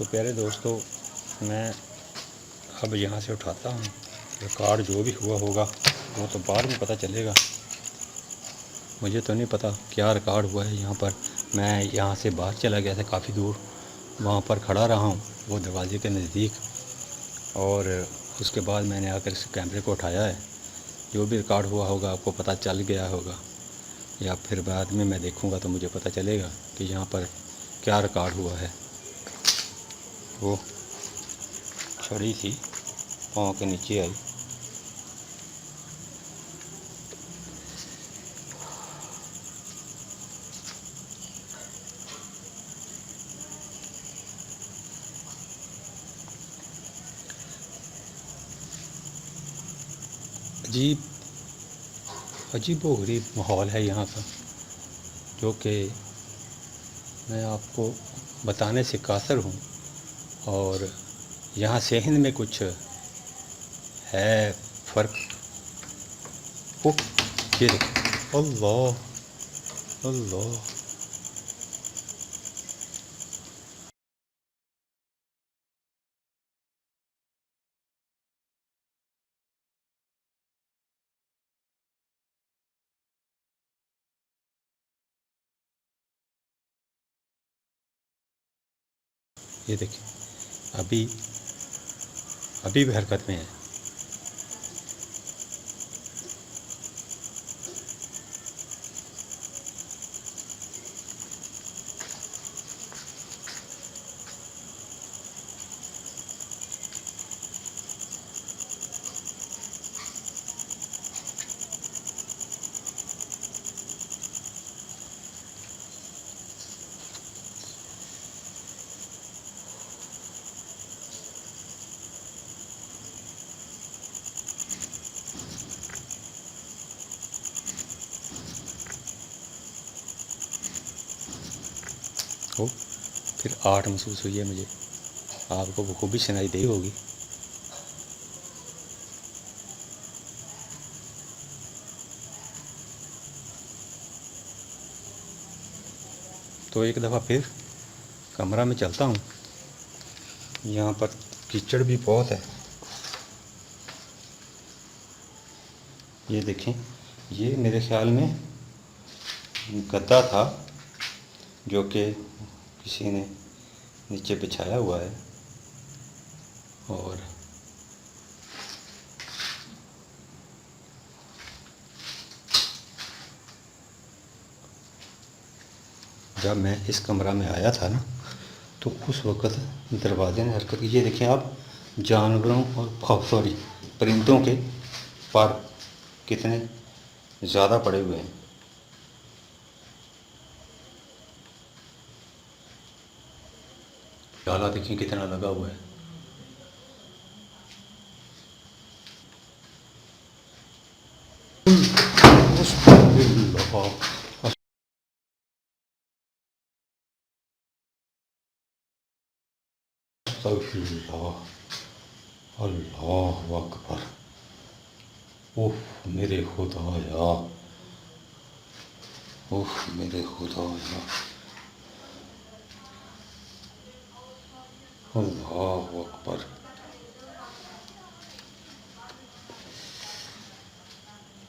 तो प्यारे दोस्तों, मैं अब यहाँ से उठाता हूँ। रिकॉर्ड जो भी हुआ होगा वो तो बाद में पता चलेगा। मुझे तो नहीं पता क्या रिकॉर्ड हुआ है यहाँ पर। मैं यहाँ से बाहर चला गया था काफ़ी दूर, वहाँ पर खड़ा रहा हूँ वो दरवाज़े के नज़दीक, और उसके बाद मैंने आकर इस कैमरे को उठाया है। जो भी रिकॉर्ड हुआ होगा आपको पता चल गया होगा, या फिर बाद में मैं देखूँगा तो मुझे पता चलेगा कि यहाँ पर क्या रिकॉर्ड हुआ है। वो छड़ी थी पाँव के नीचे आई। अजीब अजीबोगरीब माहौल है यहाँ का, जो कि मैं आपको बताने से कासर हूँ। और यहाँ से हिंद में कुछ है फ़र्क। ओह, ये देखो, अल्लाह अल्लाह। ये देखिए, अभी अभी भी हरकत में है। ओ, फिर आहट महसूस हुई है मुझे। आपको बखूबी सुनाई दी होगी। तो एक दफ़ा फिर कमरा में चलता हूँ। यहाँ पर कीचड़ भी बहुत है। ये देखें, ये मेरे ख्याल में गद्दा था जो कि किसी ने नीचे बिछाया हुआ है। और जब मैं इस कमरा में आया था ना, तो उस वक़्त दरवाज़े ने हरकत की। ये देखें आप, जानवरों और सॉरी परिंदों के पर कितने ज़्यादा पड़े हुए हैं। डाला देखिए कितना लगा हुआ है। अल्लाह अकबर। उफ मेरे खुदाया, उफ मेरे खुदाया, अल्लाह अकबर।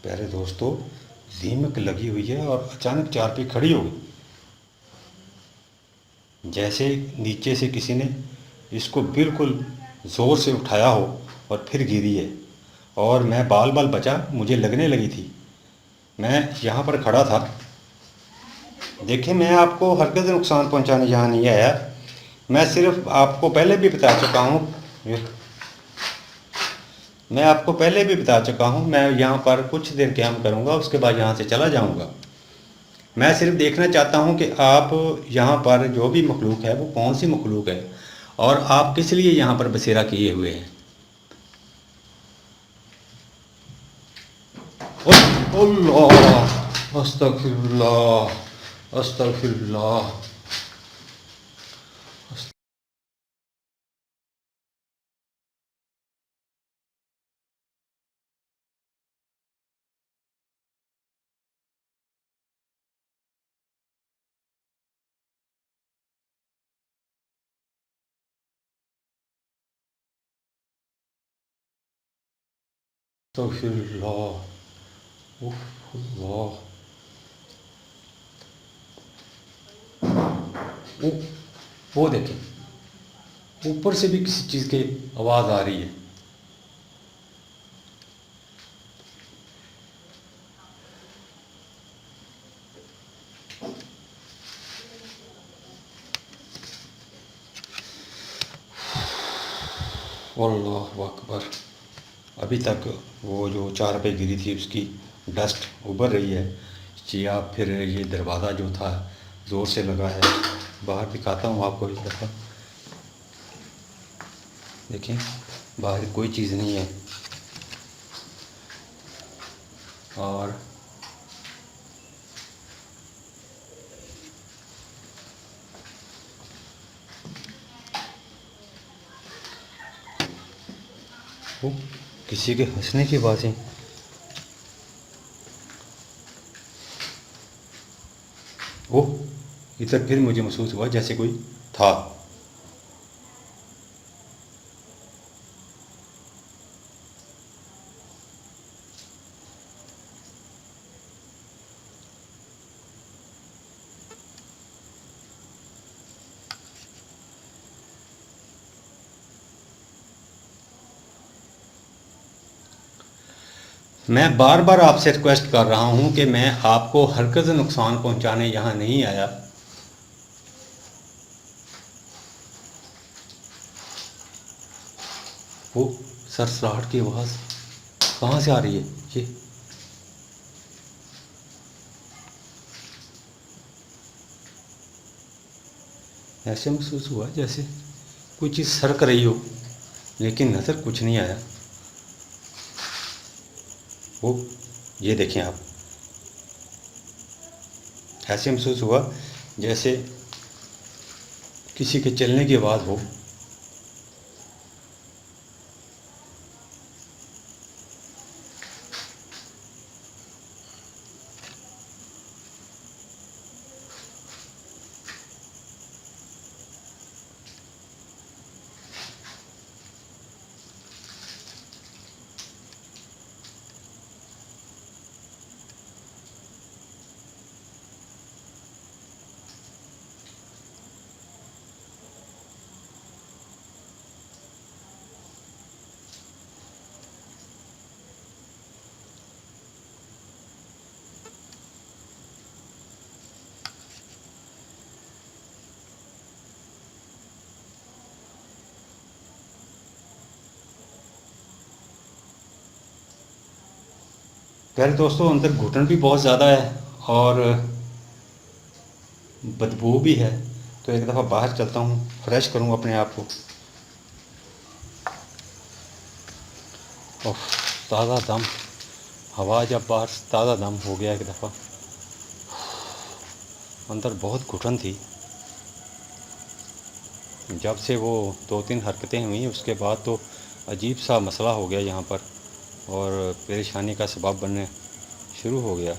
प्यारे दोस्तों, दीमक लगी हुई है और अचानक चार पे खड़ी हो गई, जैसे नीचे से किसी ने इसको बिल्कुल ज़ोर से उठाया हो और फिर गिरी है। और मैं बाल बाल बचा, मुझे लगने लगी थी। मैं यहाँ पर खड़ा था। देखिए, मैं आपको हरगिज़ नुकसान पहुँचाने यहाँ नहीं आया। मैं सिर्फ आपको पहले भी बता चुका हूँ, मैं यहाँ पर कुछ देर क़याम करूँगा, उसके बाद यहाँ से चला जाऊँगा। मैं सिर्फ देखना चाहता हूँ कि आप यहाँ पर जो भी मखलूक है वो कौन सी मखलूक है, और आप किस लिए यहाँ पर बसेरा किए हुए हैं। अल्लाह, अस्तगफिरुल्लाह, अस्तगफिरुल्लाह। तो फिर वाह, वो देखें, ऊपर से भी किसी चीज़ की आवाज़ आ रही है। अल्लाह अकबर। अभी तक वो जो चार पे गिरी थी उसकी डस्ट उभर रही है, या फिर ये दरवाज़ा जो था ज़ोर से लगा है। बाहर दिखाता हूँ आपको इस दफ़ा, देखें बाहर कोई चीज़ नहीं है। और वो किसी के हंसने की आवाज़ें। ओह, इधर फिर मुझे महसूस हुआ जैसे कोई था। मैं बार बार आपसे रिक्वेस्ट कर रहा हूँ कि मैं आपको हरगिज़ नुकसान पहुँचाने यहाँ नहीं आया। वो सरसराहट की आवाज़ कहाँ से आ रही है? ये ऐसे महसूस हुआ जैसे कोई चीज़ सरक रही हो, लेकिन नज़र कुछ नहीं आया। वो ये देखें आप, ऐसे महसूस हुआ जैसे किसी के चलने की आवाज़ हो। पहले दोस्तों अंदर घुटन भी बहुत ज़्यादा है और बदबू भी है, तो एक दफ़ा बाहर चलता हूँ, फ्रेश करूँ अपने आप को। ओह, ताज़ा दम हवा, जब बाहर ताज़ा दम हो गया एक दफ़ा। अंदर बहुत घुटन थी, जब से वो दो तीन हरकतें हुई उसके बाद तो अजीब सा मसला हो गया यहाँ पर, और परेशानी का सबब बनने शुरू हो गया।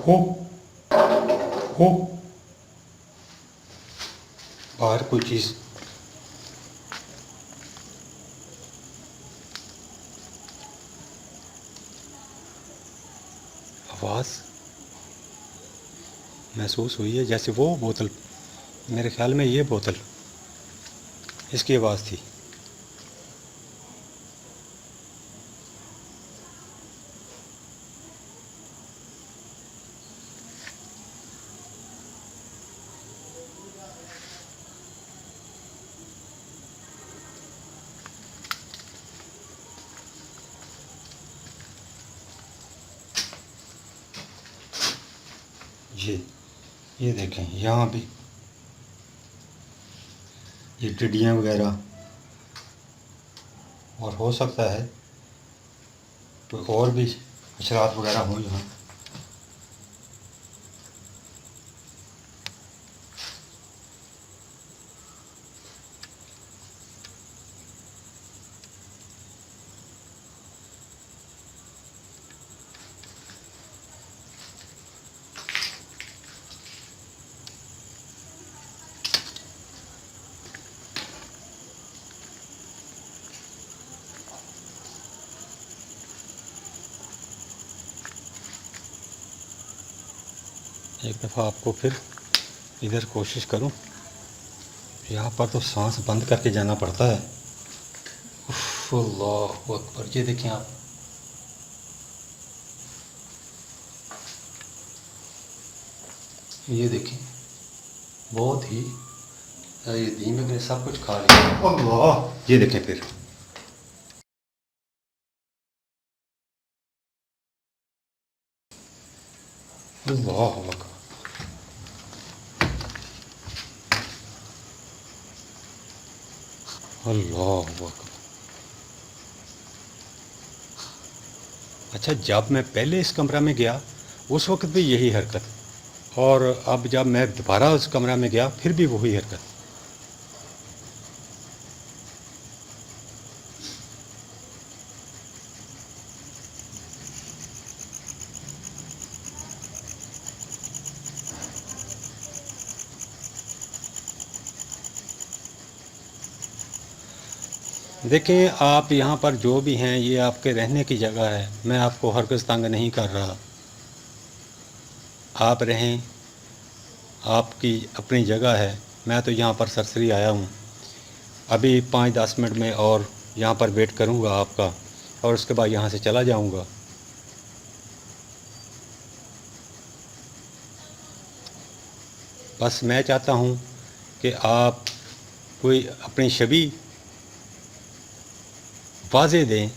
हो हो बाहर कोई चीज़। आवाज़ महसूस हुई है जैसे वो बोतल, मेरे ख्याल में ये बोतल, इसकी आवाज़ थी। ये देखें यहाँ भी ये टिड्डियाँ वगैरह, और हो सकता है कोई और भी हशरात वगैरह हो यहाँ। एक दफ़ा आपको फिर इधर कोशिश करूं, यहाँ पर तो सांस बंद करके जाना पड़ता है। उफ़, अल्लाहु अकबर। ये देखें आप, ये देखें बहुत ही, ये दीमक ने सब कुछ खा लिया। अल्लाह, ये देखें फिर अल्लाह अकबर। अल्लाह अकबर। अच्छा, जब मैं पहले इस कमरा में गया उस वक्त भी यही हरकत, और अब जब मैं दोबारा उस कमरा में गया फिर भी वही हरकत। देखें आप, यहाँ पर जो भी हैं ये आपके रहने की जगह है, मैं आपको हरगिज़ तंग नहीं कर रहा। आप रहें, आपकी अपनी जगह है। मैं तो यहाँ पर सरसरी आया हूँ, अभी 5-10 मिनट में और यहाँ पर वेट करूँगा आपका, और उसके बाद यहाँ से चला जाऊँगा। बस मैं चाहता हूँ कि आप कोई अपनी छवि वाज़े दें।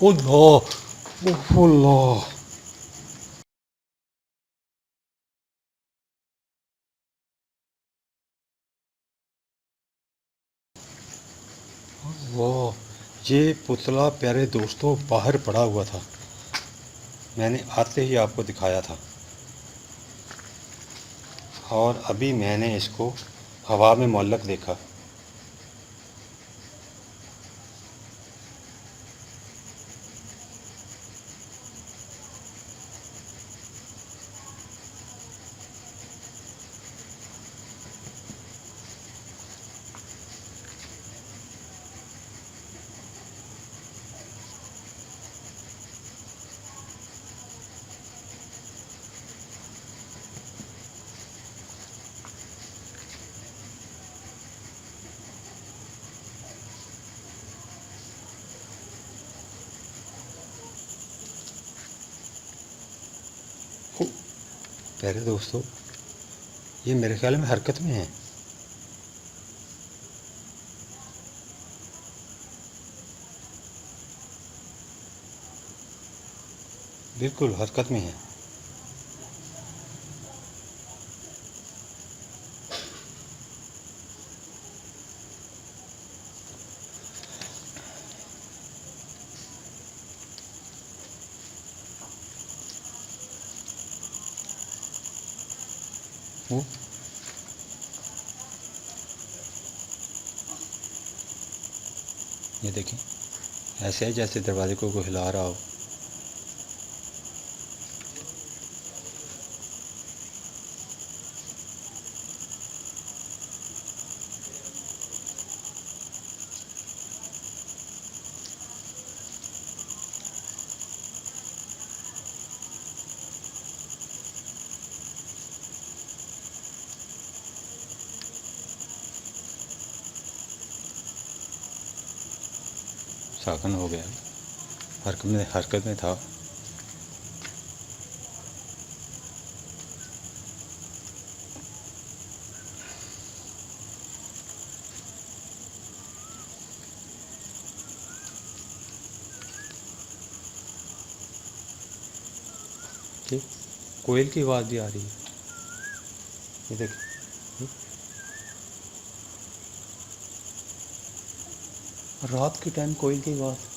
अल्लाह, अल्लाह। वाह, ये पुतला प्यारे दोस्तों बाहर पड़ा हुआ था, मैंने आते ही आपको दिखाया था, और अभी मैंने इसको हवा में मुअल्लक देखा। प्यारे दोस्तों, ये मेरे ख्याल में हरकत में है। बिल्कुल हरकत में है। वो ये देखें, ऐसे है जैसे दरवाजे को कोई हिला रहा हो। शाखन हो गया, हरकत में था। ठीक, कोयल की आवाज़ भी आ रही है, ये देख। रात के टाइम कोयल की आवाज़।